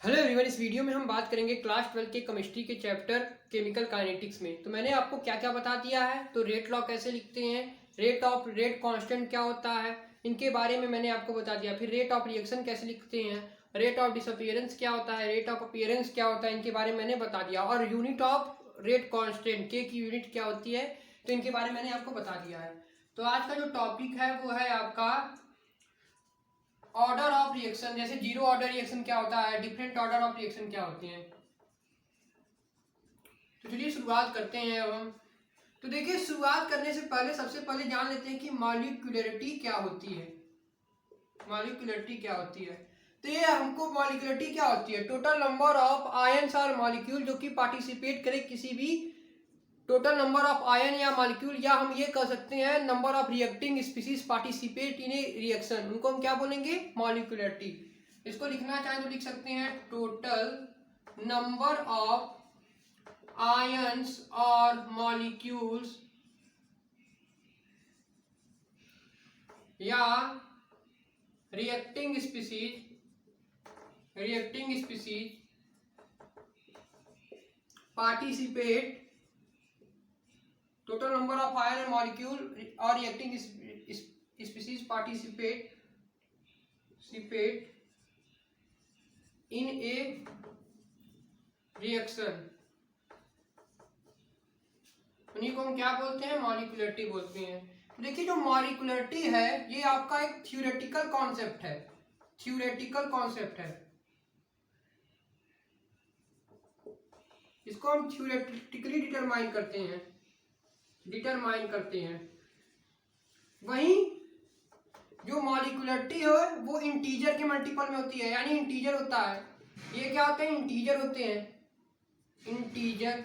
Hello everyone, इस video में हम बात करेंगे क्लास 12 के केमिस्ट्री के चैप्टर केमिकल काइनेटिक्स में। तो मैंने आपको क्या क्या बता दिया है। तो रेट लॉ कैसे लिखते हैं, रेट कांस्टेंट क्या होता है, इनके बारे में मैंने आपको बता दिया। फिर रेट ऑफ रिएक्शन कैसे लिखते हैं, रेट ऑफ डिसअपीयरेंस क्या होता है, रेट ऑफ अपीयरेंस क्या होता है, इनके बारे में मैंने बता दिया। और यूनिट ऑफ रेट कांस्टेंट के की यूनिट क्या होती है, तो इनके बारे में मैंने आपको बता दिया है। तो आज का जो टॉपिक है वो है आपका ऑर्डर ऑफ रिएक्शन। जैसे जीरो ऑर्डर रिएक्शन क्या होता है, डिफरेंट ऑर्डर ऑफ रिएक्शन क्या होते हैं। तो चलिए शुरुआत करते हैं अब हम। तो देखिए, शुरुआत करने से पहले सबसे पहले जान लेते हैं कि मॉलिक्यूलरिटी क्या होती है। मॉलिक्यूलरिटी क्या होती है, तो ये हमको मॉलिक्यूलरिटी क्या होती है, टोटल नंबर ऑफ आयंस और मॉलिक्यूल जो कि पार्टिसिपेट करे किसी भी, टोटल नंबर ऑफ आयन या मॉलिक्यूल, या हम ये कह सकते हैं number of reacting species participate in a reaction, उनको हम क्या बोलेंगे, मॉलिक्यूलरिटी। इसको लिखना चाहें तो लिख सकते हैं टोटल नंबर ऑफ आयंस और मॉलिक्यूल्स या reacting species participate, total number of ion and molecule और reacting species participate in a reaction, उन्हीं को हम क्या बोलते हैं, मॉलिक्यूलरिटी बोलते हैं। तो देखिए, जो मॉलिक्यूलरिटी है ये आपका एक थ्योरेटिकल कॉन्सेप्ट है। इसको हम थ्योरेटिकली डिटरमाइन करते हैं। वहीं जो मॉलिक्यूलरिटी है वो इंटीजर के मल्टीपल में होती है, यानी इंटीजर होता है। ये क्या होते हैं, इंटीजर होते हैं। इंटीजर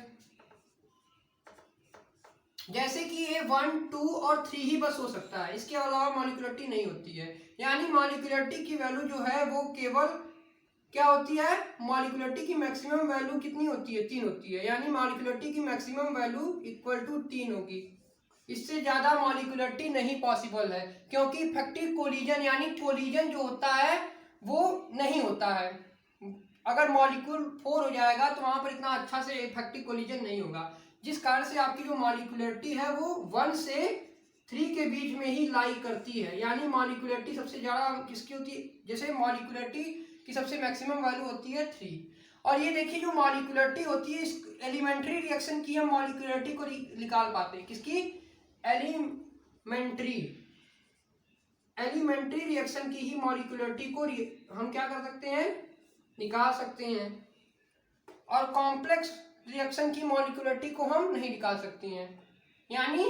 जैसे कि ये 1, 2 और 3 ही बस हो सकता है, इसके अलावा मॉलिक्यूलरिटी नहीं होती है। यानी मॉलिक्यूलरिटी की वैल्यू जो है वो केवल क्या होती है, मॉलिक्यूलरिटी की मैक्सिमम वैल्यू कितनी होती है, 3 होती है। यानी मॉलिक्यूलरिटी की मैक्सिमम वैल्यू इक्वल टू 3 होगी। इससे ज्यादा मॉलिक्यूलरिटी नहीं पॉसिबल है, क्योंकि इफेक्टिव कोलिजन यानी कोलिजन जो होता है वो नहीं होता है। अगर मॉलिक्यूल 4 हो जाएगा तो वहां पर इतना अच्छा से इफेक्टिव कोलिजन नहीं होगा, जिस कारण से आपकी जो मॉलिक्यूलरिटी है वो 1 से 3 के बीच में ही लाई करती है। यानी मॉलिक्यूलरिटी सबसे ज्यादा किसकी होती है, जैसे मॉलिक्यूलरिटी की सबसे मैक्सिमम वैल्यू होती है 3। और ये देखिए, जो मॉलिक्यूलरिटी होती है, इस एलिमेंट्री रिएक्शन की हम मॉलिक्यूलरिटी को निकाल पाते हैं। किसकी, एलिमेंट्री रिएक्शन की ही मॉलिक्यूलरिटी को हम क्या कर सकते हैं, निकाल सकते हैं। और कॉम्प्लेक्स रिएक्शन की मॉलिक्यूलरिटी को हम नहीं निकाल सकते हैं। यानी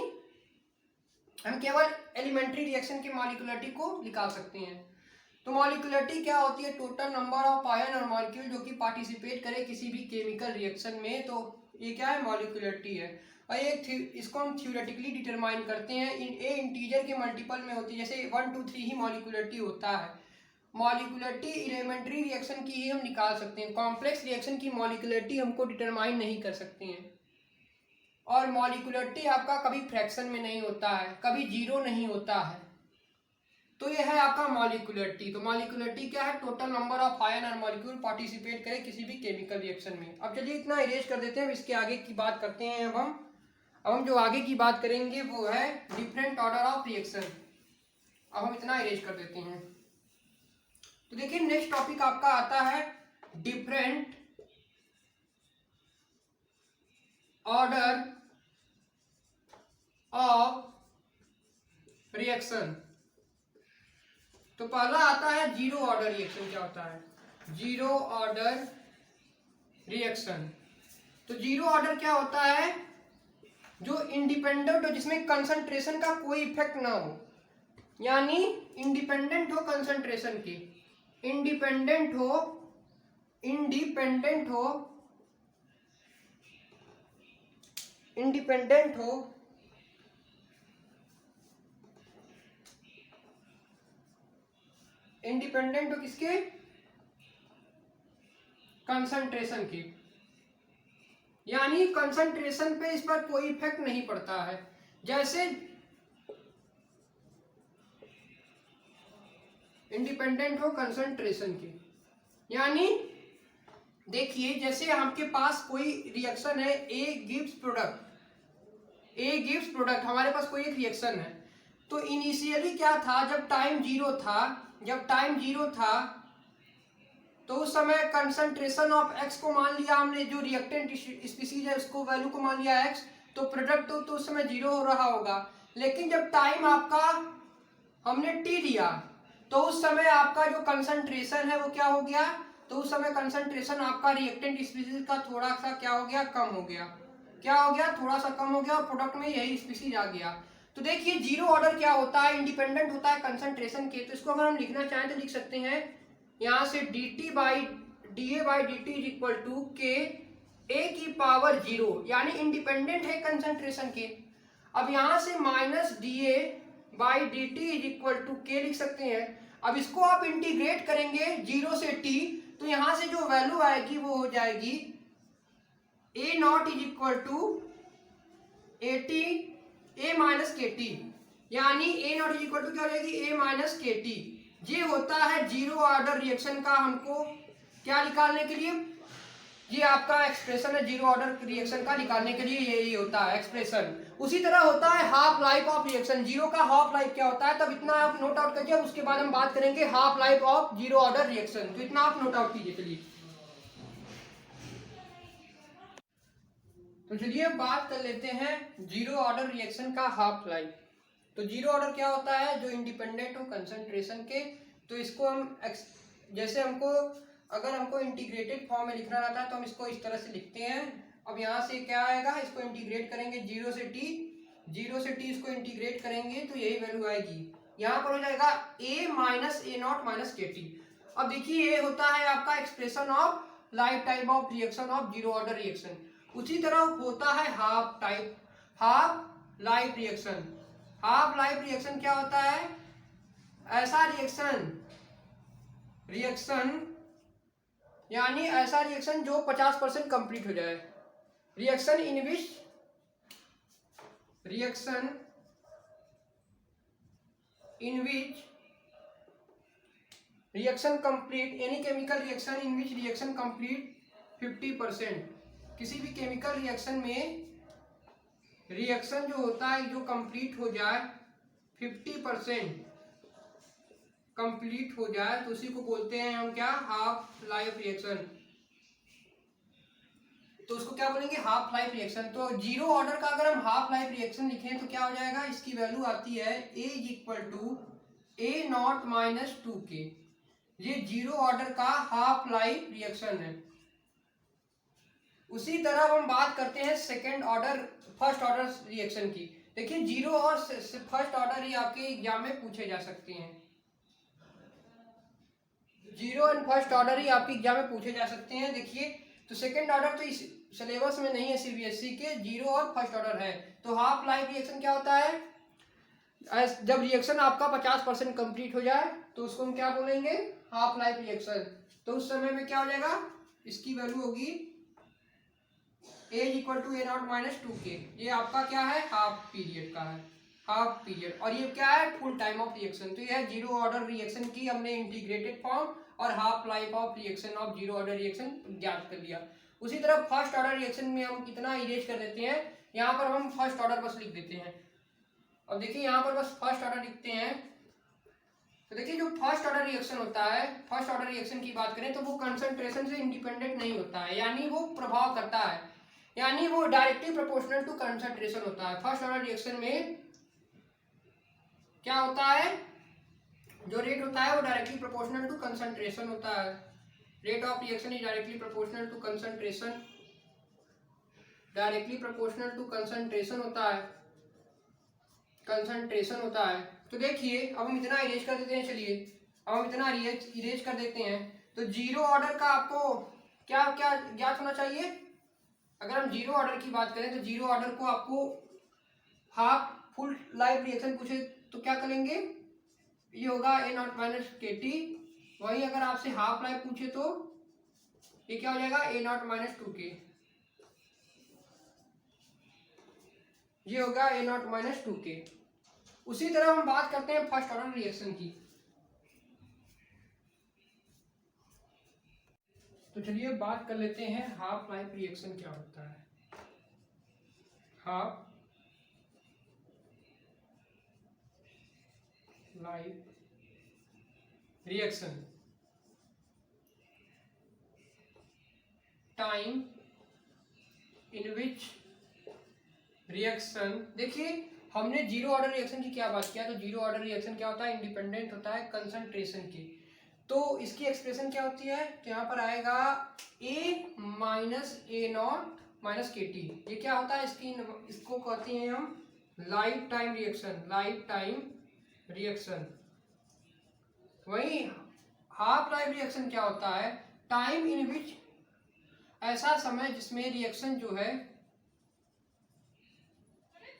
हम केवल एलिमेंट्री रिएक्शन की मॉलिक्यूलरिटी को निकाल सकते हैं। तो मॉलिक्यूलरिटी क्या होती है, टोटल नंबर ऑफ आयन और मॉलिक्यूल जो कि पार्टिसिपेट करे किसी भी केमिकल रिएक्शन में। तो ये क्या है, मॉलिक्यूलरिटी है। और ये इसको हम थ्योरेटिकली डिटरमाइन करते हैं। ए इंटीजर के मल्टीपल में होती है, जैसे 1, 2, 3 ही मॉलिक्यूलरिटी होता है। मॉलिक्यूलरिटी एलिमेंट्री रिएक्शन की ही हम निकाल सकते हैं, कॉम्प्लेक्स रिएक्शन की मॉलिक्यूलरिटी हमको डिटरमाइन नहीं कर सकते हैं। और मॉलिक्यूलरिटी आपका कभी फ्रैक्शन में नहीं होता है, कभी जीरो नहीं होता है। तो ये है आपका मॉलिक्यूलरिटी। तो मॉलिक्यूलरिटी क्या है, टोटल नंबर ऑफ आयन और मॉलिक्यूल पार्टिसिपेट करे किसी भी केमिकल रिएक्शन में। अब चलिए इतना इरेज कर देते हैं, अब इसके आगे की बात करते हैं। अब हम जो आगे की बात करेंगे वो है डिफरेंट ऑर्डर ऑफ रिएक्शन। अब हम इतना इरेज कर देते हैं। तो देखिए, नेक्स्ट टॉपिक आपका आता है डिफरेंट ऑर्डर ऑफ रिएक्शन। तो पहला आता है जीरो ऑर्डर रिएक्शन। क्या होता है, जीरो ऑर्डर रिएक्शन। तो जीरो ऑर्डर क्या होता है, जो इंडिपेंडेंट हो, जिसमें कंसंट्रेशन का कोई इफेक्ट ना हो। यानी इंडिपेंडेंट हो कंसंट्रेशन की, इंडिपेंडेंट हो किसके, कंसंट्रेशन की। यानी कंसंट्रेशन पे इस पर कोई इफेक्ट नहीं पड़ता है। जैसे इंडिपेंडेंट हो कंसंट्रेशन की, यानी देखिए जैसे आपके पास कोई रिएक्शन है, ए गिव्स प्रोडक्ट, हमारे पास कोई एक रिएक्शन है। तो इनिशियली क्या था, जब टाइम जीरो था तो उस समय कंसंट्रेशन ऑफ एक्स को मान लिया हमने, जो रिएक्टेंट स्पीसीज है उसको वैल्यू को मान लिया एक्स, तो प्रोडक्ट तो उस समय जीरो हो रहा होगा। लेकिन जब टाइम आपका हमने टी लिया तो उस समय आपका जो कंसंट्रेशन है वो क्या हो गया, तो उस समय कंसंट्रेशन आपका रिएक्टेंट स्पीसीज का थोड़ा सा क्या हो गया, कम हो गया। थोड़ा सा कम हो गया और प्रोडक्ट में यही स्पीसीज आ गया। तो देखिए जीरो ऑर्डर क्या होता है, इंडिपेंडेंट होता है कंसंट्रेशन के। तो इसको अगर हम लिखना चाहें तो लिख सकते हैं यहां से dt by dt is equal to K A की पावर जीरो, यानी इंडिपेंडेंट है कंसंट्रेशन के। अब यहां से minus da by D T is equal to K लिख सकते हैं। अब इसको आप इंटीग्रेट करेंगे जीरो से टी, तो यहां से जो वैल्यू आएगी वो हो जाएगी A naught is equal to A T A minus K T, यानी A naught is equal to क्या हो जाएगी, ए माइनस के टी। ये होता है जीरो ऑर्डर रिएक्शन का हमको क्या निकालने के लिए, ये आपका एक्सप्रेशन है जीरो ऑर्डर रिएक्शन का निकालने के लिए, यही होता है एक्सप्रेशन। उसी तरह होता है half life of reaction. Zero का हाफ लाइफ क्या होता है, तब इतना आप नोट आउट करिए, उसके बाद हम बात करेंगे half life of zero order reaction. तो इतना आप नोट आउट कीजिए। चलिए बात कर लेते हैं जीरो ऑर्डर रिएक्शन का हाफ लाइफ। तो जीरो ऑर्डर क्या होता है, जो इंडिपेंडेंट हो कंसंट्रेशन के। तो इसको हम जैसे अगर हमको इंटीग्रेटेड फॉर्म में लिखना रहता है तो हम इसको इस तरह से लिखते हैं। अब यहाँ से क्या आएगा, इसको इंटीग्रेट करेंगे जीरो से टी इसको इंटीग्रेट करेंगे तो यही वैल्यू आएगी। यहाँ पर हो जाएगा a minus A naught minus K T. अब देखिए ये होता है आपका expression of life time of reaction of zero order reaction. उसी तरह होता है half life reaction. Half life reaction क्या होता है, ऐसा रिएक्शन यानी ऐसा रिएक्शन जो 50% कंप्लीट हो जाए। Reaction in which reaction complete, any chemical reaction in which reaction complete 50%। किसी भी केमिकल रिएक्शन में रिएक्शन जो होता है जो कंप्लीट हो जाए 50% कंप्लीट हो जाए तो उसी को बोलते हैं हम क्या, हाफ लाइफ रिएक्शन। तो उसको क्या बोलेंगे, हाफ लाइफ रिएक्शन। तो जीरो ऑर्डर का अगर हम हाफ लाइफ रिएक्शन लिखें तो क्या हो जाएगा, इसकी वैल्यू आती है A is equal to A naught minus two K. ये जीरो ऑर्डर का हाफ लाइफ रिएक्शन है। उसी तरह हम बात करते हैं फर्स्ट ऑर्डर रिएक्शन की। देखिए जीरो और फर्स्ट ऑर्डर ही आपके एग्जाम में पूछे जा सकते हैं। जीरो एंड फर्स्ट ऑर्डर ही आपके एग्जाम में पूछे जा सकते हैं। देखिए तो सेकंड ऑर्डर तो इस सिलेबस में नहीं है सीबीएसई के, जीरो और फर्स्ट ऑर्डर है। तो हाफ लाइफ रिएक्शन क्या होता है, जब रिएक्शन आपका 50% कंप्लीट हो जाए तो उसको हम क्या बोलेंगे, हाफ लाइफ रिएक्शन। तो उस समय में क्या हो जाएगा, इसकी वैल्यू होगी A equal to A naught minus two K. ये आपका क्या है, हाफ पीरियड का है, हाफ पीरियड। और ये क्या है, फुल टाइम ऑफ रिएक्शन। तो ये है जीरो ऑर्डर रिएक्शन की हमने इंटीग्रेटेड फॉर्म और half life of reaction of zero order reaction ज्ञात कर लिया। उसी तरह फर्स्ट ऑर्डर रिएक्शन में हम कितना इरेज कर देते हैं, यहाँ पर हम फर्स्ट ऑर्डर बस लिख देते हैं। अब देखिए यहाँ पर बस फर्स्ट ऑर्डर लिखते हैं। तो देखिए जो फर्स्ट ऑर्डर रिएक्शन होता है, फर्स्ट ऑर्डर रिएक्शन की बात करें तो वो कंसंट्रेशन से इंडिपेंडेंट नहीं होता है, यानी वो प्रभाव करता है, यानी वो डायरेक्टली प्रोपोर्शनल टू कंसंट्रेशन होता है। फर्स्ट ऑर्डर रिएक्शन में क्या होता है, जो रेट होता है वो डायरेक्टली प्रोपोर्शनल टू कंसंट्रेशन होता है। Rate of reaction is directly proportional to concentration, directly proportional to concentration होता है, कंसंट्रेशन होता है। तो देखिए अब हम इतना इरेज कर देते हैं, चलिए अब हम इतना इरेज कर देते हैं। तो जीरो ऑर्डर का आपको क्या क्या ज्ञात होना चाहिए, अगर हम जीरो ऑर्डर की बात करें तो जीरो ऑर्डर को आपको हाफ फुल लाइफ रिएक्शन पूछे तो क्या करेंगे, ये होगा ए नॉट माइनस के टी। वही अगर आपसे हाफ लाइफ पूछे तो ये क्या हो जाएगा, ए नॉट माइनस टू के, ये होगा ए नॉट माइनस टू के। उसी तरह हम बात करते हैं फर्स्ट ऑर्डर रिएक्शन की। तो चलिए बात कर लेते हैं हाफ लाइफ रिएक्शन क्या होता है। Half life reaction, time in which reaction, देखिए हमने जीरो ऑर्डर रिएक्शन की क्या बात किया, तो जीरो ऑर्डर रिएक्शन क्या होता है, इंडिपेंडेंट होता है कंसंट्रेशन की। तो इसकी एक्सप्रेशन क्या होती है, तो यहाँ पर आएगा ए माइनस ए नॉट माइनस के टी। ये क्या होता है, इसको कहते हैं हम life time reaction, life time reaction. वही हाफ लाइफ रिएक्शन क्या होता है, टाइम इन विच, ऐसा समय जिसमें रिएक्शन जो है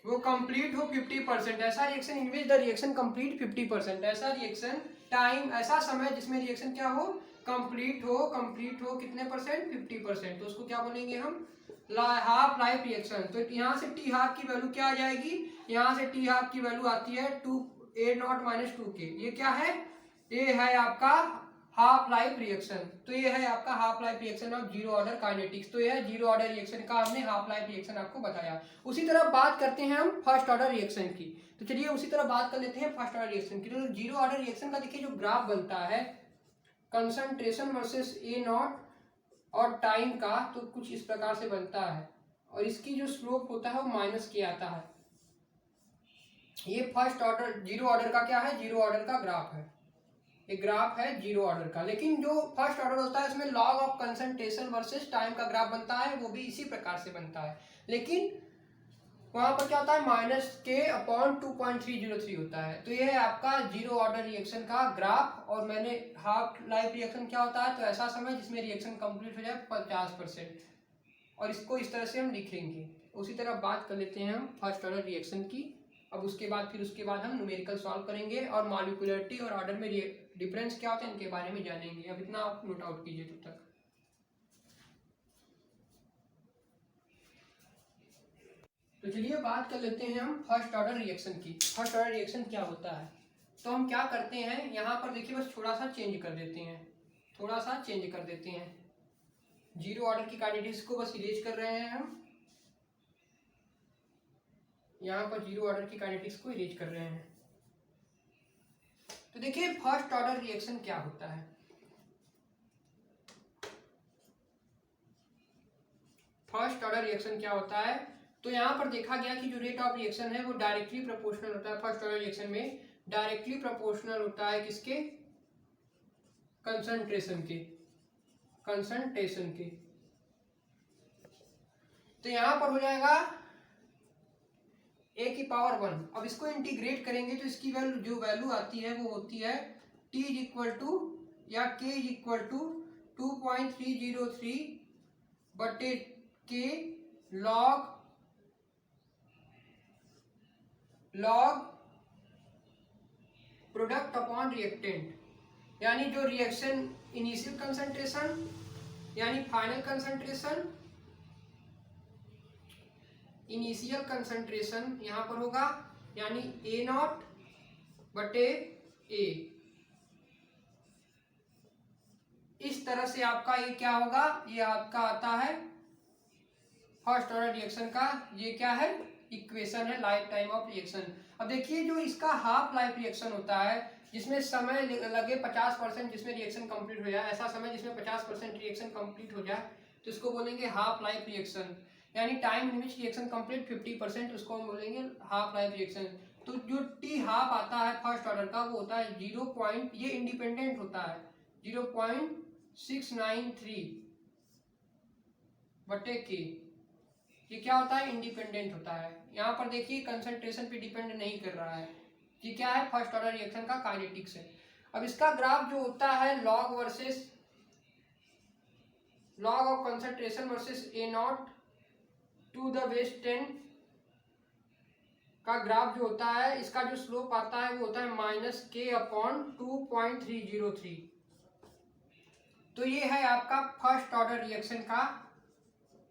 वो कंप्लीट हो 50%, ऐसा reaction in which the reaction complete 50%, ऐसा रिएक्शन टाइम, ऐसा समय जिसमें रिएक्शन क्या हो, कंप्लीट हो कितने परसेंट, 50%, तो उसको क्या बोलेंगे हम, हाफ लाइफ रिएक्शन। तो यहाँ से टी हाफ की वैल्यू क्या आ जाएगी, यहाँ से टी हाफ की वैल्यू आती है 2a0 माइनस 2k। ये क्या है, ये है आपका हाफ लाइफ रिएक्शन। तो ये है आपका half life reaction of zero order kinetics. तो ये है जीरो ऑर्डर रिएक्शन का हमने हाफ लाइफ रिएक्शन आपको बताया। उसी तरह बात करते हैं हम फर्स्ट ऑर्डर रिएक्शन की। तो चलिए उसी तरह बात कर लेते हैं फर्स्ट ऑर्डर रिएक्शन की। तो जीरो ऑर्डर रिएक्शन का देखिए जो ग्राफ बनता है कंसंट्रेशन वर्सेस ए नॉट और टाइम का, तो कुछ इस प्रकार से बनता है, और इसकी जो स्लोप होता है वो माइनस के आता है। ये फर्स्ट ऑर्डर जीरो ऑर्डर का क्या है, जीरो ऑर्डर का ग्राफ है, एक ग्राफ है जीरो ऑर्डर का। लेकिन जो फर्स्ट ऑर्डर होता है उसमें log of concentration versus time का ग्राफ बनता है, वो भी इसी प्रकार से बनता है। लेकिन वहां पर क्या होता है, माइनस के अपॉन 2.303 होता है। तो ये है आपका जीरो ऑर्डर रिएक्शन का ग्राफ। और मैंने हाफ लाइफ रिएक्शन क्या होता है, तो ऐसा समय जिसमें रिएक्शन कंप्लीट हो जाए 50%, और इसको इस तरह से हम लिखेंगे। उसी तरह बात कर लेते हैं हम फर्स्ट ऑर्डर रिएक्शन की। अब उसके बाद हम न्यूमेरिकल सॉल्व करेंगे और मॉलिक्यूलरिटी और ऑर्डर में डिफरेंस क्या होता है इनके बारे में जानेंगे। अब इतना आप नोट आउट कीजिए तब तक। तो चलिए बात कर लेते हैं हम फर्स्ट ऑर्डर रिएक्शन की। फर्स्ट ऑर्डर रिएक्शन क्या होता है, तो हम क्या करते हैं, यहाँ पर देखिए बस थोड़ा सा चेंज कर देते हैं, जीरो ऑर्डर की काइनेटिक्स को बस इरेज कर रहे हैं हम, यहाँ पर जीरो ऑर्डर की काइनेटिक्स को इरेज कर रहे हैं। तो देखिए फर्स्ट ऑर्डर रिएक्शन क्या होता है। फर्स्ट ऑर्डर रिएक्शन क्या होता है, तो यहाँ पर देखा गया कि जो रेट ऑफ रिएक्शन है वो डायरेक्टली प्रोपोर्शनल होता है। फर्स्ट ऑर्डर रिएक्शन में डायरेक्टली प्रोपोर्शनल होता है किसके, कंसंट्रेशन के। तो यहाँ पर हो जाएगा a की पावर 1। अब इसको इंटीग्रेट करेंगे तो इसकी जो वैल्यू आती है वो होती है t इक्वल टू या k इक्वल टू 2.303 बटे k log product upon reactant, यानी जो रिएक्शन इनिशियल कंसंट्रेशन यानी फाइनल कंसंट्रेशन, इनिशियल कंसंट्रेशन यहाँ पर होगा यानी ए नॉट बटे ए। इस तरह से आपका ये क्या होगा, ये आपका आता है फर्स्ट ऑर्डर रिएक्शन का, ये क्या है, इक्वेशन है लाइफ टाइम ऑफ रिएक्शन। अब देखिए जो इसका हाफ लाइफ रिएक्शन होता है जिसमें समय लगे 50%, जिसमें रिएक्शन कंप्लीट हो जाए, ऐसा समय जिसमें 50% रिएक्शन कंप्लीट हो जाए, तो इसको बोलेंगे हाफ लाइफ रिएक्शन। यानी time in which reaction complete 50%, उसको हम बोलेंगे हाफ लाइफ रिएक्शन। तो जो टी हाफ आता है फर्स्ट ऑर्डर का वो होता है 0. ये इंडिपेंडेंट होता है 0.693 बटे के। ये क्या होता है, इंडिपेंडेंट होता है। यहाँ पर देखिए कंसंट्रेशन पे डिपेंड नहीं कर रहा है। ये क्या है, फर्स्ट ऑर्डर रिएक्शन का काइनेटिक्स है। अब इसका ग्राफ जो होता है log of concentration versus A naught to the base 10 का ग्राफ जो होता है, इसका जो स्लोप आता है वो होता है माइनस के अपॉन 2.303। तो ये है आपका फर्स्ट ऑर्डर रिएक्शन का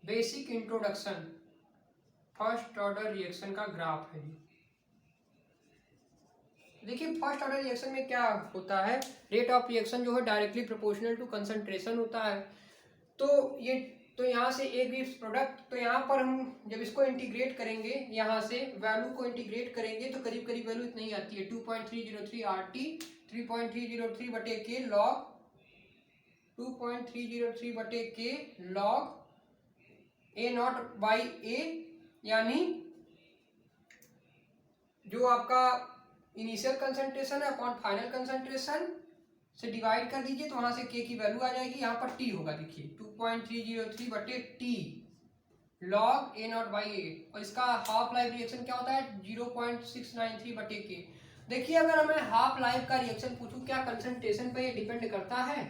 basic introduction. First order reaction का ग्राफ है। देखिए फर्स्ट ऑर्डर रिएक्शन में क्या होता है, रेट ऑफ रिएक्शन जो है डायरेक्टली प्रोपोर्शनल टू कंसंट्रेशन होता है। तो यहाँ से ए गिव्स प्रोडक्ट, तो यहाँ पर हम जब इसको इंटीग्रेट करेंगे, यहाँ से वैल्यू को इंटीग्रेट करेंगे तो करीब करीब वैल्यू इतनी ही आती है 2.303 RT 3.303 बटे के लॉग 2.303 बटे के लॉग A0/A, यानी जो आपका इनिशियल कंसंट्रेशन है अपॉन फाइनल कंसंट्रेशन से डिवाइड कर दीजिए तो वहां से के की वैल्यू आ जाएगी। यहाँ पर टी होगा, देखिए 2.303 बटे टी लॉग A0/A, और इसका हाफ लाइफ रिएक्शन क्या होता है 0.693 बटे के। देखिए अगर हमें हाफ लाइफ का रिएक्शन पूछूं क्या कंसंट्रेशन पे ये डिपेंड करता है,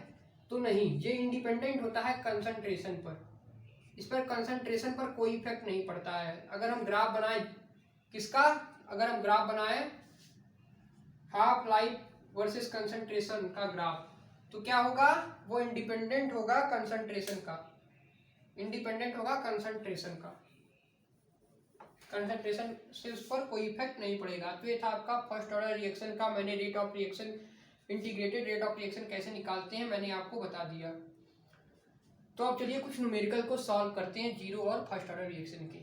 तो नहीं, ये इंडिपेंडेंट होता है कंसंट्रेशन पर, इस पर कंसंट्रेशन पर कोई इफेक्ट नहीं पड़ता है। अगर हम ग्राफ बनाए किसका, अगर हम ग्राफ बनाए हाफ लाइफ वर्सेस कंसंट्रेशन का ग्राफ, तो क्या होगा, वो इंडिपेंडेंट होगा कंसंट्रेशन का, इंडिपेंडेंट होगा कंसंट्रेशन का, कंसंट्रेशन से उस पर कोई इफेक्ट नहीं पड़ेगा। तो ये था आपका फर्स्ट ऑर्डर रिएक्शन का, मैंने rate of reaction, integrated rate of reaction कैसे निकालते हैं मैंने आपको बता दिया। तो अब चलिए कुछ न्यूमेरिकल को सॉल्व करते हैं जीरो और फर्स्ट ऑर्डर रिएक्शन के।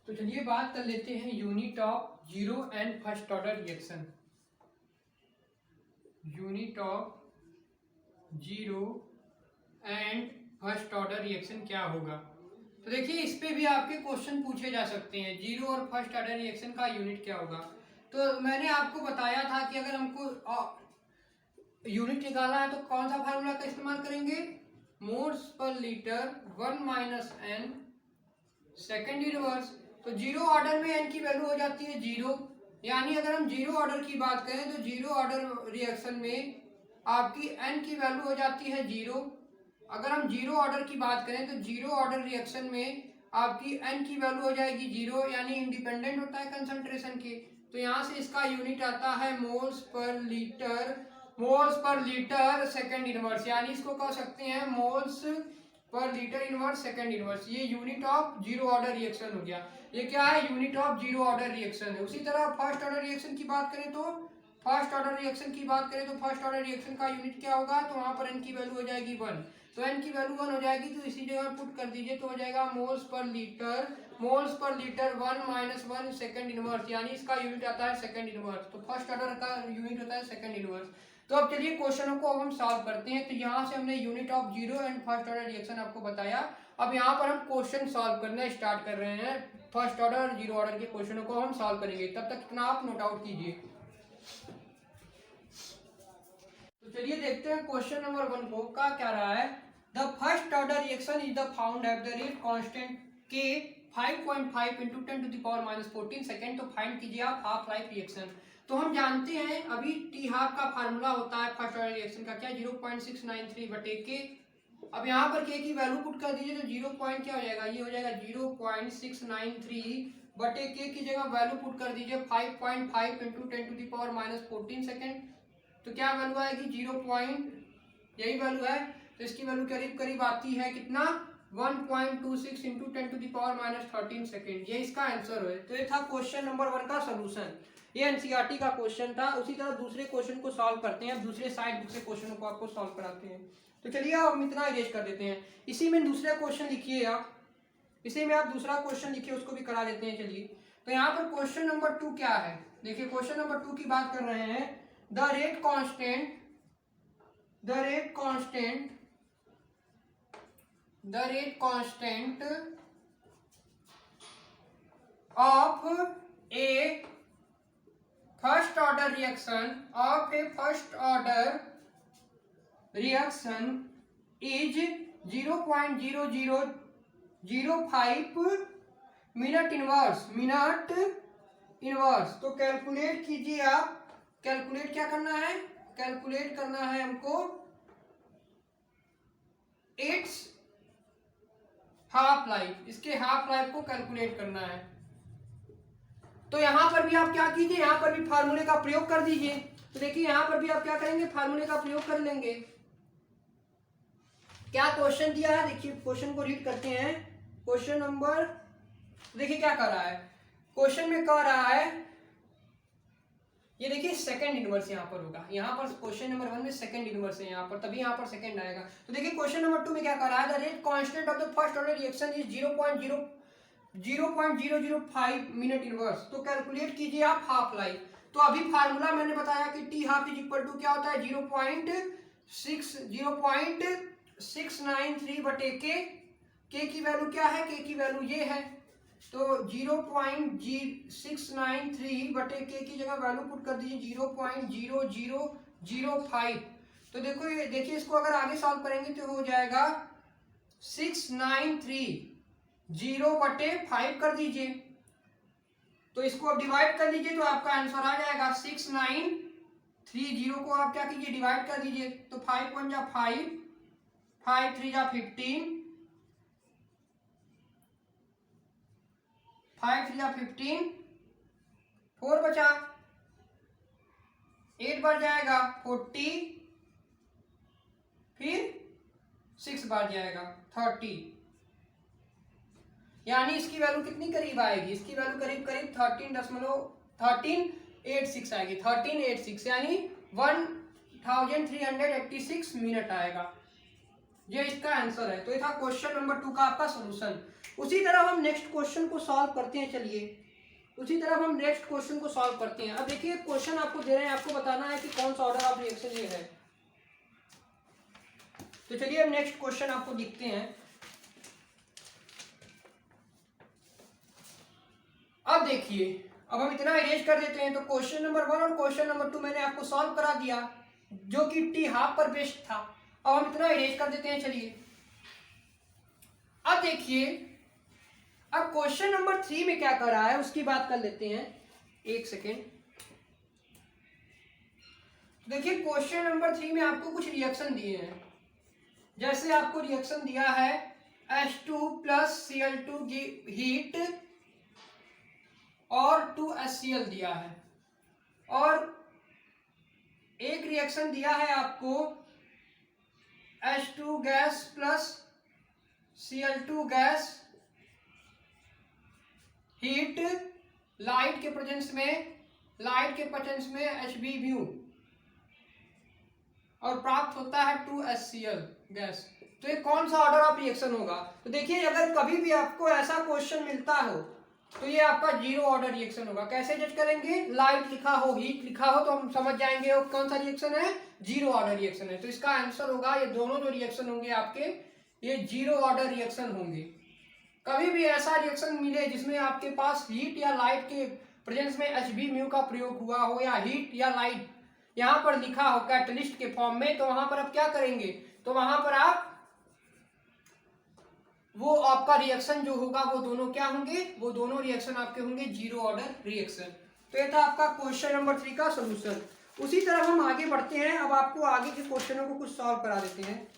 तो चलिए बात कर लेते हैं unit of zero and first order reaction. Unit of zero and first order reaction क्या होगा, तो देखिए इस पे भी आपके क्वेश्चन पूछे जा सकते हैं, जीरो और फर्स्ट ऑर्डर रिएक्शन का यूनिट क्या होगा। तो मैंने आपको बताया था कि अगर हमको यूनिट निकालना है तो कौन सा फार्मूला का इस्तेमाल करेंगे, moles per litre 1 minus N second inverse. तो जीरो ऑर्डर में एन की वैल्यू हो जाती है जीरो, यानी अगर हम जीरो ऑर्डर की बात करें तो जीरो ऑर्डर रिएक्शन में आपकी एन की वैल्यू हो जाती है जीरो। अगर हम जीरो ऑर्डर की बात करें तो जीरो ऑर्डर रिएक्शन में आपकी एन की वैल्यू हो जाएगी जीरो, यानी इंडिपेंडेंट होता है कंसंट्रेशन के। तो यहाँ से इसका यूनिट आता है moles per litre second inverse, यानी इसको कह सकते हैं moles per litre inverse second inverse. ये unit of zero order reaction हो गया। ये क्या है, unit of zero order reaction है। उसी तरह फर्स्ट ऑर्डर रिएक्शन की बात करें तो फर्स्ट ऑर्डर रिएक्शन का यूनिट क्या होगा, तो वहां पर एन की वैल्यू हो जाएगी 1। तो एन की वैल्यू 1 हो जाएगी तो इसी जगह पुट कर दीजिए तो हो जाएगा moles per litre 1 minus 1 second inverse, यानी इसका यूनिट आता है सेकेंड इनवर्स। तो फर्स्ट ऑर्डर का यूनिट होता है सेकेंड इनवर्स। तो अब चलिए क्वेश्चनों को अब हम सॉल्व करते हैं। तो यहाँ से हमने unit of zero and first order reaction आपको बताया। अब यहाँ पर हम क्वेश्चन सॉल्व करना स्टार्ट कर रहे हैं, फर्स्ट ऑर्डर और जीरो ऑर्डर के क्वेश्चनों को हम सॉल्व करेंगे। तब तक इतना आप नोट आउट कीजिए। तो चलिए देखते हैं क्वेश्चन नंबर 1 को का क्या रहा है। The first order reaction is the found at the rate constant के 5.5 × 10⁻14 सेकेंड। तो फाइंड कीजिए आप हाफ लाइफ रिएक्शन। तो हम जानते हैं अभी टी हाफ का फार्मूला होता है फर्स्ट ऑर्डर रिएक्शन का क्या, 0.693 बटे के। अब यहाँ पर के की वैल्यू पुट कर दीजिए तो 0 पॉइंट क्या हो जाएगा, ये हो जाएगा 0.693 बटे के की जगह वैल्यू पुट कर दीजिए 5.5 × 10⁻14 सेकेंड। तो क्या वैल्यू आएगी 0. यही वैल्यू है। तो इसकी वैल्यू करीब करीब आती है कितना, 1.26 × 10⁻13 सेकेंड। ये इसका आंसर है। तो ये था क्वेश्चन नंबर 1 का सोल्यूशन। ये एनसीईआरटी का क्वेश्चन था। उसी तरह दूसरे क्वेश्चन को सॉल्व करते हैं, दूसरे साइड बुक से क्वेश्चन को आपको सॉल्व कराते हैं। तो चलिए अब हम इतना इरेज कर देते हैं। इसी में दूसरा क्वेश्चन लिखिए आप, इसी में आप दूसरा क्वेश्चन लिखिए, उसको भी करा देते हैं। चलिए तो यहाँ पर क्वेश्चन नंबर 2 क्या है, देखिए क्वेश्चन नंबर 2 की बात कर रहे हैं। The rate constant of A first order reaction is 0.0005 minute inverse. तो कैलकुलेट कीजिए आप, कैलकुलेट क्या करना है, कैलकुलेट करना है हमको इट्स हाफ लाइफ, इसके हाफ लाइफ को कैलकुलेट करना है। तो यहां पर भी आप क्या कीजिए, यहां पर भी फार्मूले का प्रयोग कर दीजिए। तो देखिए यहां पर भी आप क्या करेंगे, फार्मूले का प्रयोग कर लेंगे। क्या क्वेश्चन दिया है, देखिए क्वेश्चन को रीड करते हैं। क्वेश्चन नंबर, देखिए क्या कर रहा है, क्वेश्चन में कह रहा है, ये देखिए सेकंड इनवर्स यहाँ पर होगा, यहाँ पर क्वेश्चन नंबर 1 में सेकंड इनवर्स है यहाँ पर, तभी यहाँ पर सेकंड आएगा। तो देखिए क्वेश्चन नंबर 2 में क्या कर रहा है, the rate constant of the first order reaction is 0.005 minute inverse. तो कैलकुलेट कीजिए आप हाफ लाइफ। तो अभी फार्मूला मैंने बताया कि T half is equal to क्या होता है, 0.693 बटे के की वैल्यू क्या है, के की वैल्यू ये है, तो 0.693 बटे के की जगह वैल्यू पुट कर दीजिए 0.0005। तो देखो ये देखिए, इसको अगर आगे सॉल्व करेंगे तो हो जाएगा 693 कर दीजिए, तो इसको अब डिवाइड कर लीजिए तो आपका आंसर आ जाएगा 6930 को आप क्या कीजिए, डिवाइड कर दीजिए। तो 5 1 जा 5, 5 3 जा 15, 5 3 जा 15, 4 बचा, 8 बार जाएगा 40, फिर 6 बार जाएगा 30, यानी इसकी वैल्यू कितनी करीब आएगी, इसकी वैल्यू करीब 13.86 आएगी, 1386 यानी 1386 मिनट आएगा। ये इसका आंसर है। तो ये था क्वेश्चन नंबर 2 का आपका सॉल्यूशन। उसी तरह हम नेक्स्ट क्वेश्चन को सॉल्व करते हैं। चलिए उसी तरह हम नेक्स्ट क्वेश्चन को सॉल्व करते हैं। अब देखिए क्वेश्चन आपको दे रहे हैं, आपको बताना है कि कौन सा ऑर्डर ऑफ रिएक्शन ये है। तो चलिए हम नेक्स्ट क्वेश्चन आपको लिखते हैं। अब देखिए, अब हम इतना इरेज कर देते हैं। तो क्वेश्चन नंबर 1 और क्वेश्चन नंबर 2 मैंने आपको सॉल्व करा दिया, जो कि टी हाफ पर बेस्ड था। अब हम इतना इरेज कर देते हैं। चलिए अब देखिए, अब क्वेश्चन नंबर 3 में क्या कर रहा है उसकी बात कर लेते हैं। एक सेकेंड। देखिए क्वेश्चन नंबर 3 में आपको कुछ रिएक्शन दिए हैं। जैसे आपको रिएक्शन दिया है H2 प्लस Cl2 हीट और 2HCl दिया है, और एक रिएक्शन दिया है आपको H2 gas plus Cl2 gas heat light के प्रेजेंस में Hb और प्राप्त होता है 2HCl गैस। तो ये कौन सा ऑर्डर ऑफ रिएक्शन होगा? तो देखिए अगर कभी भी आपको ऐसा क्वेश्चन मिलता हो तो ये आपका जीरो ऑर्डर रिएक्शन होगा। कैसे जज करेंगे? लाइट लिखा हो, हीट लिखा हो तो हम समझ जाएंगे वो कौन सा रिएक्शन है, जीरो ऑर्डर रिएक्शन है। तो इसका आंसर होगा, ये दोनों जो रिएक्शन होंगे आपके, ये जीरो ऑर्डर रिएक्शन होंगे। कभी भी ऐसा रिएक्शन मिले जिसमें आपके पास हीट या लाइट के प्रेजेंस में Hb का प्रयोग हुआ हो, या हीट या लाइट यहाँ पर लिखा हो कैटलिस्ट के फॉर्म में, तो वहां पर आप क्या करेंगे, तो वहां पर आप वो आपका रिएक्शन जो होगा वो दोनों क्या होंगे, वो दोनों रिएक्शन आपके होंगे जीरो ऑर्डर रिएक्शन। तो ये था आपका क्वेश्चन नंबर 3 का सॉल्यूशन। उसी तरह हम आगे बढ़ते हैं। अब आपको आगे के क्वेश्चनों को कुछ सॉल्व करा देते हैं।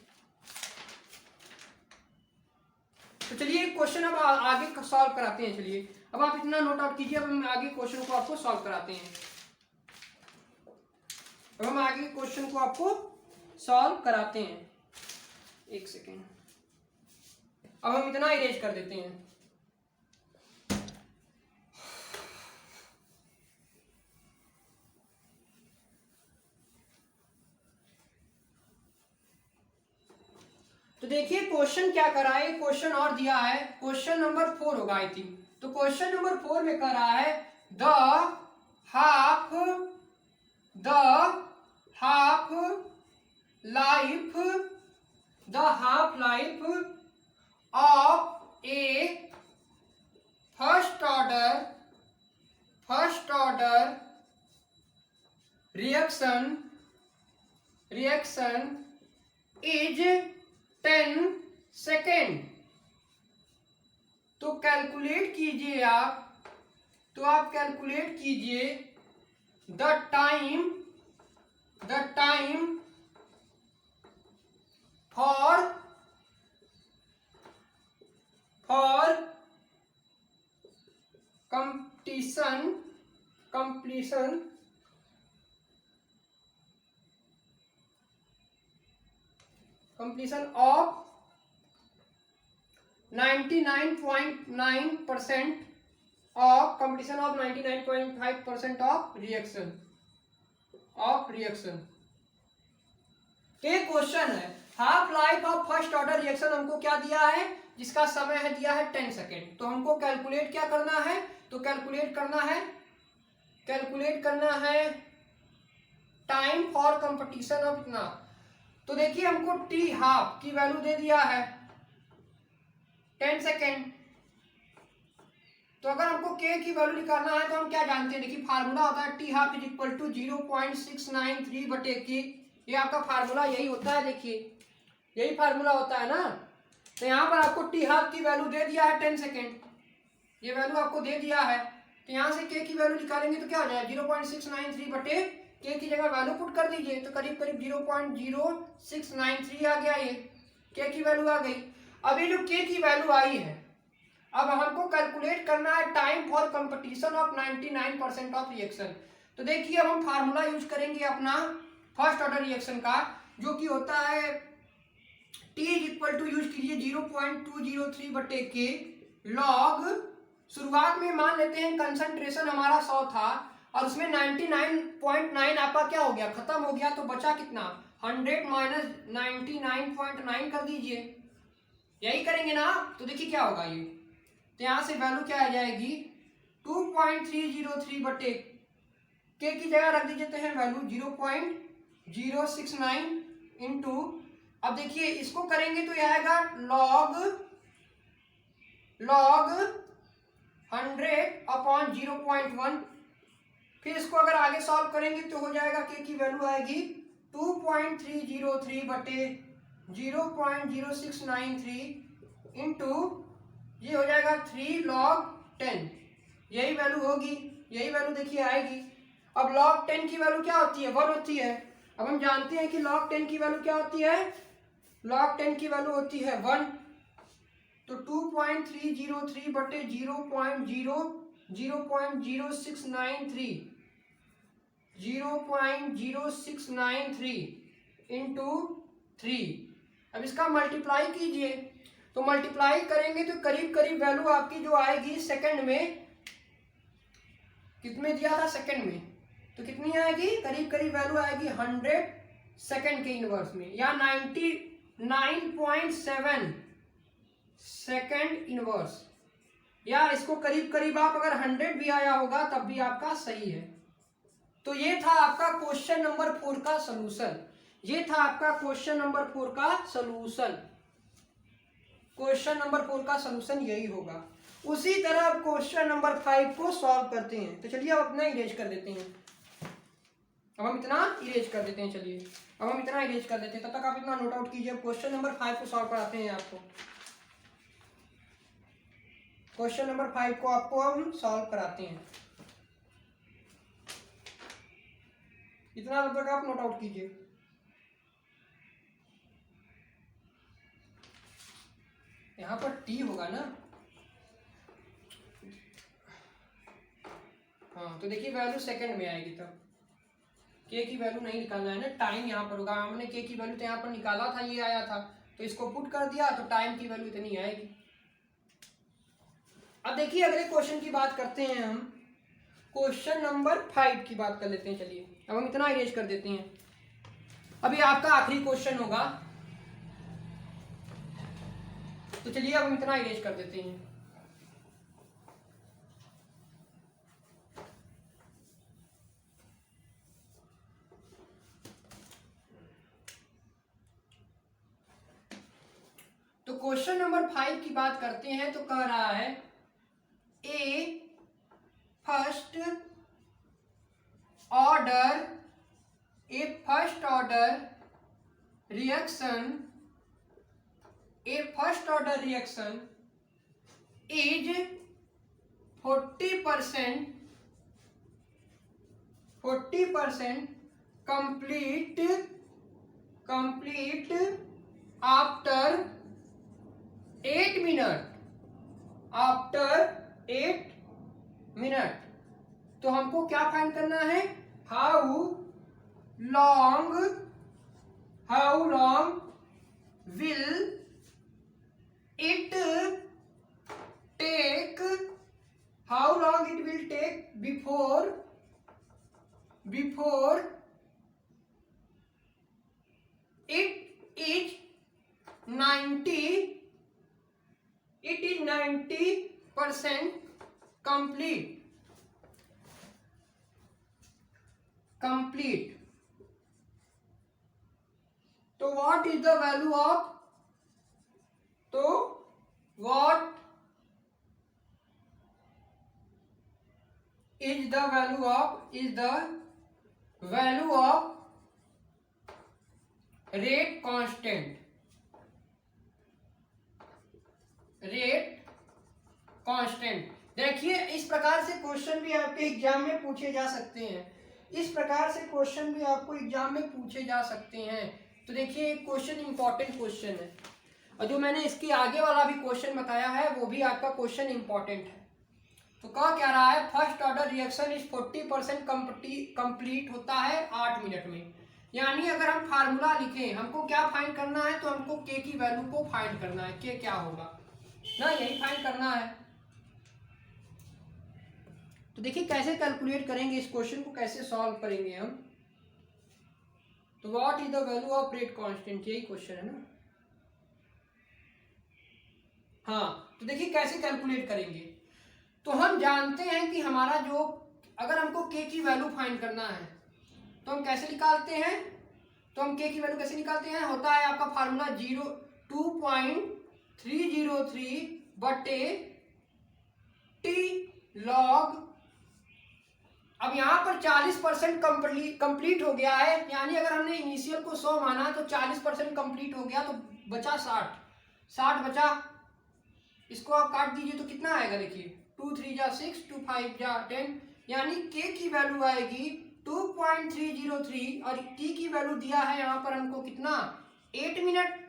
तो चलिए क्वेश्चन अब आगे सॉल्व कराते हैं। चलिए अब आप इतना नोट आउट कीजिए, अब हम आगे क्वेश्चन को आपको सॉल्व कराते हैं। अब हम आगे क्वेश्चन को आपको सॉल्व कराते हैं। एक सेकेंड, अब हम इतना इरेज कर देते हैं। तो देखिए क्वेश्चन क्या कर रहा है, क्वेश्चन और दिया है, क्वेश्चन नंबर 4 होगा आई थिंक। तो क्वेश्चन नंबर 4 में कर रहा है the half life of A first order reaction is 10 second. तो कैलकुलेट कीजिए आप, तो आप कैलकुलेट कीजिए the time for completion of 99.9% of 99.5% of reaction। Of reaction. एक क्वेश्चन है, half life of first order reaction हमको क्या दिया है, जिसका समय है दिया है 10 सेकेंड। तो हमको कैलकुलेट क्या करना है, तो कैलकुलेट करना है टाइम फॉर कंपटीशन ऑफ इतना। तो देखिए हमको टी हाफ की वैल्यू दे दिया है 10 सेकेंड। तो अगर हमको के की वैल्यू निकालना है तो हम क्या जानते हैं, देखिए फार्मूला होता है T half is equal to 0.693 बटे के। ये आपका फार्मूला यही होता है, देखिए यही फार्मूला होता है ना। तो यहाँ पर आपको टी हाफ की वैल्यू दे दिया है 10 सेकेंड, ये वैल्यू आपको दे दिया है। तो यहाँ से के की वैल्यू निकालेंगे तो क्या हो जाएगा, 0.693 बटे के की जगह वैल्यू पुट कर दीजिए, तो करीब करीब 0.0693 आ गया, ये के की वैल्यू आ गई। अब ये जो के की वैल्यू आई है, अब हमको कैलकुलेट करना है time for competition of 99% of reaction. तो देखिए अब हम फार्मूला यूज करेंगे अपना फर्स्ट ऑर्डर रिएक्शन का, जो कि होता है T is equal to, use कीजिए 0.203 बटे के लॉग, शुरुआत में मान लेते हैं कंसंट्रेशन हमारा 100 था और उसमें 99.9 आपका क्या हो गया, खत्म हो गया, तो बचा कितना 100 माइनस 99.9 कर दीजिए, यही करेंगे ना। तो देखिए क्या होगा ये, तो यहाँ से वैल्यू क्या आ जाएगी 2.303 बटे के की जगह रख दीजिए तो है वैल्यू 0.069 इंटू, अब देखिए इसको करेंगे तो ये आएगा लॉग 100/0.1। फिर इसको अगर आगे सॉल्व करेंगे तो हो जाएगा के की वैल्यू आएगी 2.303 बटे 0.0693 इंटू ये हो जाएगा 3 log 10, यही वैल्यू होगी, यही वैल्यू देखिए आएगी। अब log 10 की वैल्यू क्या होती है, 1 होती है। अब हम जानते हैं कि log 10 की वैल्यू क्या होती है, log 10 की वैल्यू होती है 1। तो 2.303 बटे 0.0693 इंटू 3। अब इसका मल्टीप्लाई कीजिए, तो मल्टीप्लाई करेंगे तो करीब करीब वैल्यू आपकी जो आएगी सेकंड में, कितने दिया था सेकंड में, तो कितनी आएगी, करीब करीब वैल्यू आएगी 100 सेकंड के इनवर्स में, या 99.7 सेकंड इनवर्स, या इसको करीब करीब आप अगर 100 भी आया होगा तब भी आपका सही है। तो ये था आपका क्वेश्चन नंबर 4 का सलूशन, ये था आपका क्वेश्चन नंबर 4 का सलूशन। क्वेश्चन नंबर 4 का सलूशन यही होगा। उसी तरह अब क्वेश्चन नंबर 5 को सॉल्व करते हैं। तो चलिए अब अपना इरेज कर देते हैं, अब हम इतना इरेज कर देते हैं, चलिए अब हम इतना इरेज कर देते हैं, तब तक आप इतना नोट आउट कीजिए। क्वेश्चन नंबर 5 को सॉल्व कराते हैं आपको, क्वेश्चन नंबर 5 को आपको हम सॉल्व कराते हैं, इतना तब तक आप नोट आउट कीजिए। यहाँ पर टी होगा ना, हाँ, तो देखिए वैल्यू सेकंड में आएगी, तब के की वैल्यू नहीं निकालना है ना, टाइम यहाँ पर होगा। हमने के की वैल्यू तो यहाँ पर निकाला था, ये आया था, तो इसको पुट कर दिया तो टाइम की वैल्यू इतनी आएगी। अब देखिए अगले क्वेश्चन की बात करते हैं हम, क्वेश्चन नंबर 5 की बात कर लेते हैं। चलिए अब हम इतना इरेज कर देते हैं, अभी आपका आखिरी क्वेश्चन होगा, तो चलिए अब हम इतना इरेज कर देते हैं। तो क्वेश्चन नंबर 5 की बात करते हैं, तो कह रहा है A first order reaction is 40% complete after 8 minute. तो हमको क्या फाइंड करना है, how long will it take before it is 90% complete. तो what is the value of, तो what is the value of rate constant, देखिए इस प्रकार से क्वेश्चन भी आपके एग्जाम में पूछे जा सकते हैं, इस प्रकार से क्वेश्चन भी आपको एग्जाम में पूछे जा सकते हैं। तो देखिए क्वेश्चन इंपॉर्टेंट क्वेश्चन है, और जो मैंने इसके आगे वाला भी क्वेश्चन बताया है वो भी आपका क्वेश्चन इंपॉर्टेंट है। तो क्या रहा है, first order reaction is 40% complete होता है 8 मिनट में। यानी अगर हम फार्मूला लिखें, हमको क्या फाइंड करना है, तो हमको के की वैल्यू को फाइंड करना है, के क्या होगा ना, यही फाइंड करना है। तो देखिए कैसे कैलकुलेट करेंगे इस क्वेश्चन को, कैसे सॉल्व करेंगे हम। तो what is the value of rate constant, यही क्वेश्चन है ना। हाँ तो देखिए कैसे कैलकुलेट करेंगे। तो हम जानते हैं कि हमारा जो, अगर हमको के की वैल्यू फाइंड करना है तो हम कैसे निकालते हैं, तो हम के की वैल्यू कैसे निकालते हैं, होता है आपका फार्मूला 2.303 बटे टी लॉग। अब यहाँ पर 40% कंप्लीट हो गया है, यानी अगर हमने इनिशियल को 100 माना तो 40% कंप्लीट हो गया, तो बचा 60 बचा। इसको आप काट दीजिए तो कितना आएगा, देखिए 2 3 जा 6, 2 5 जा 10, यानी के की वैल्यू आएगी 2.303 और टी की वैल्यू दिया है यहाँ पर हमको कितना, 8 मिनट।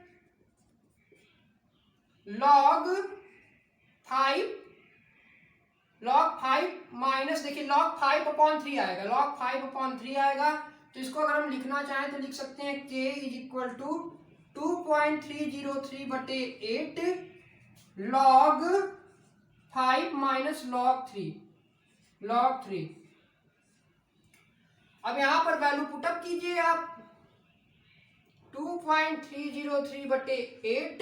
log 5 माइनस, देखिए log 5/3 आएगा, log 5/3 आएगा। तो इसको अगर हम लिखना चाहें तो लिख सकते हैं k इज इक्वल टू 2.303 बटे 8 log 5 माइनस log 3। अब यहां पर वैल्यू पुटअप कीजिए आप, 2.303 बटे 8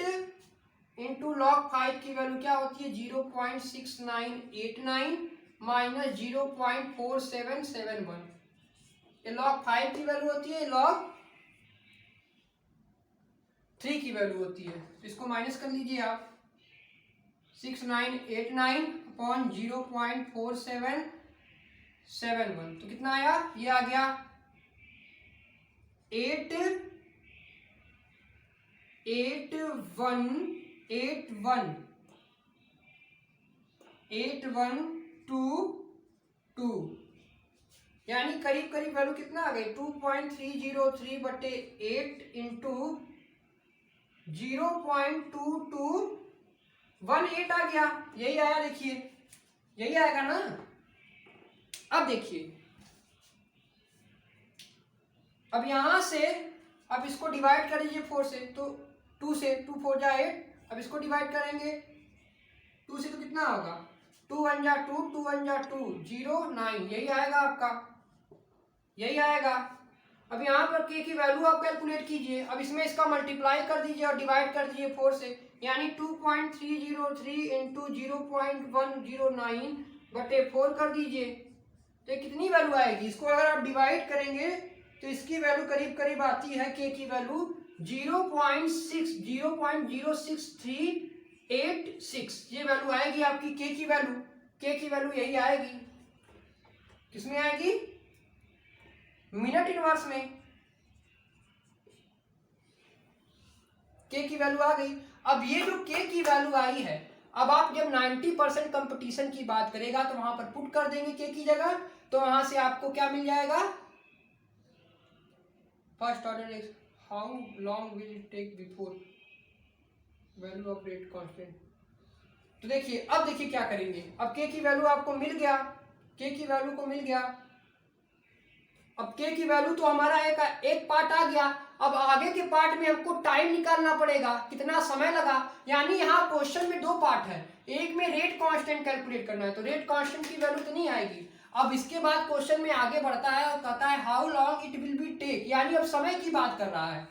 इंटू log 5 की वैल्यू क्या होती है 0.6989 माइनस 0.4771। ये log 5 की वैल्यू होती है, log 3 की वैल्यू होती है। तो इसको माइनस कर लीजिए आप, 6989 अपॉन 0.4771, तो कितना आया, ये आ गया 8122, यानी करीब करीब वैल्यू कितना आ गई 2.303 बटे 8 इंटू 0.2218 आ गया, यही आया, देखिए यही आएगा ना। अब देखिए, अब यहां से अब इसको डिवाइड कर दीजिए 4 से, तो 2 से 2 4 जा 8, अब इसको डिवाइड करेंगे 2 से तो कितना होगा 2 1 जा 2, 2 1 जा 2, 0 9, यही आएगा आपका, यही आएगा। अब यहाँ पर के की वैल्यू आप कैलकुलेट कीजिए, अब इसमें इसका मल्टीप्लाई कर दीजिए और डिवाइड कर दीजिए 4 से, यानी 2.303 इंटू 0.109 बटे 4 कर दीजिए, तो कितनी वैल्यू आएगी। इसको अगर आप डिवाइड करेंगे तो इसकी वैल्यू करीब करीब आती है के की वैल्यू 0.06386, ये वैल्यू आएगी आपकी के की वैल्यू। के की वैल्यू यही आएगी, किसमें आएगी, मिनट इनवर्स में। के की वैल्यू आ गई। अब ये जो के की वैल्यू आई है, अब आप जब 90% कंपटीशन की बात करेगा तो वहां पर पुट कर देंगे के की जगह, तो वहां से आपको क्या मिल जाएगा, first order is how long will it take before value of rate constant. तो देखिए अब देखिए क्या करेंगे, अब के की वैल्यू आपको मिल गया, के की वैल्यू को मिल गया। अब के की वैल्यू तो हमारा एक पार्ट आ गया, अब आगे के पार्ट में हमको टाइम निकालना पड़ेगा, कितना समय लगा। यानी यहाँ क्वेश्चन में 2 पार्ट है, एक में रेट कांस्टेंट कैलकुलेट करना है, तो रेट कांस्टेंट की वैल्यू तो नहीं आएगी। अब इसके बाद क्वेश्चन में आगे बढ़ता है और कहता है how long it will be take, यानी अब समय की बात कर रहा है।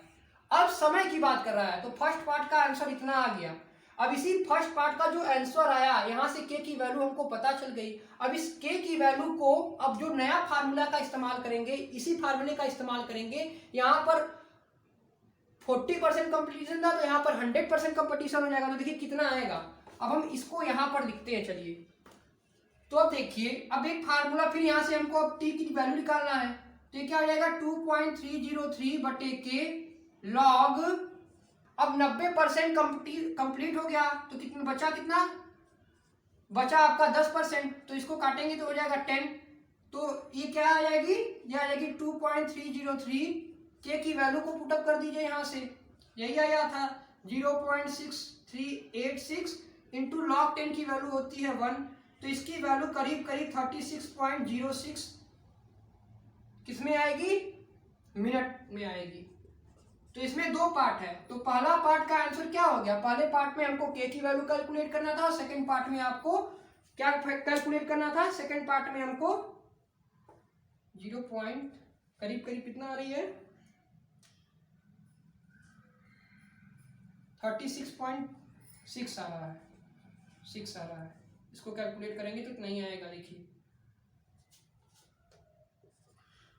अब समय की बात कर रहा है, तो फर्स्ट पार्ट का आंसर इतना आ गया। अब इसी फर्स्ट पार्ट का जो आंसर आया, यहां से k की वैल्यू हमको पता चल गई। अब इस k की वैल्यू को अब जो नया फार्मूला का इस्तेमाल करेंगे, इसी फार्मूले का इस्तेमाल करेंगे। यहां पर 40% कंपटीशन था, तो यहाँ पर 100% कंपटीशन हो जाएगा। तो देखिए कितना आएगा। अब हम इसको यहाँ पर लिखते हैं, चलिए। तो अब देखिए, अब एक फार्मूला फिर यहाँ से हमको अब टी की वैल्यू निकालना है। तो ये क्या हो जाएगा, 2.303 बटे के लॉग। अब 90% कंप्लीट हो गया, तो कितना बचा, कितना बचा आपका 10%। तो इसको काटेंगे तो हो जाएगा 10। तो ये क्या आ जाएगी, ये आ जाएगी 2.303। के की वैल्यू को पुटअप कर दीजिए यहाँ से, यही आया था 0.6386 इंटू लॉग 10 की वैल्यू होती है 1। तो इसकी वैल्यू करीब करीब 36.06 किसमें आएगी, मिनट में आएगी। तो इसमें दो पार्ट है। तो पहला पार्ट का आंसर क्या हो गया, पहले पार्ट में हमको के की वैल्यू कैलकुलेट करना था, और सेकंड पार्ट में आपको क्या कैलकुलेट करना था, सेकंड पार्ट में हमको 0 पॉइंट करीब करीब कितना आ रही है, 36.6 आ रहा है, 6 आ रहा है। इसको कैलकुलेट करेंगे तो इतना ही आएगा, देखिए।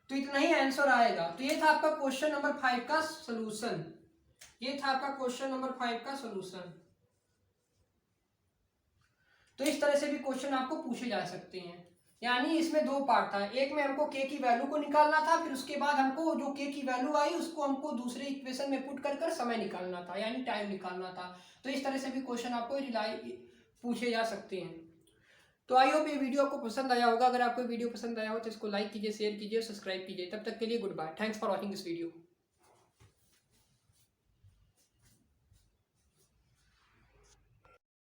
तो इतना ही आंसर आएगा। तो ये था आपका क्वेश्चन नंबर 5 का सलूशन। ये था आपका क्वेश्चन नंबर 5 का सलूशन। तो इस तरह से भी क्वेश्चन आपको पूछे जा सकते हैं। यानी इसमें दो पार्ट था, एक में हमको के की वैल्यू को निकालना था, फिर उसके बाद हमको जो के की वैल्यू आई उसको हमको दूसरे इक्वेशन में पुट कर कर समय निकालना था, यानी टाइम निकालना था। तो इस तरह से भी क्वेश्चन आपको पूछे जा सकते हैं। तो आई होप ये वीडियो आपको पसंद आया होगा। अगर आपको वीडियो पसंद आया हो तो इसको लाइक कीजिए, शेयर कीजिए, सब्सक्राइब कीजिए। तब तक के लिए good bye, thanks for watching this video.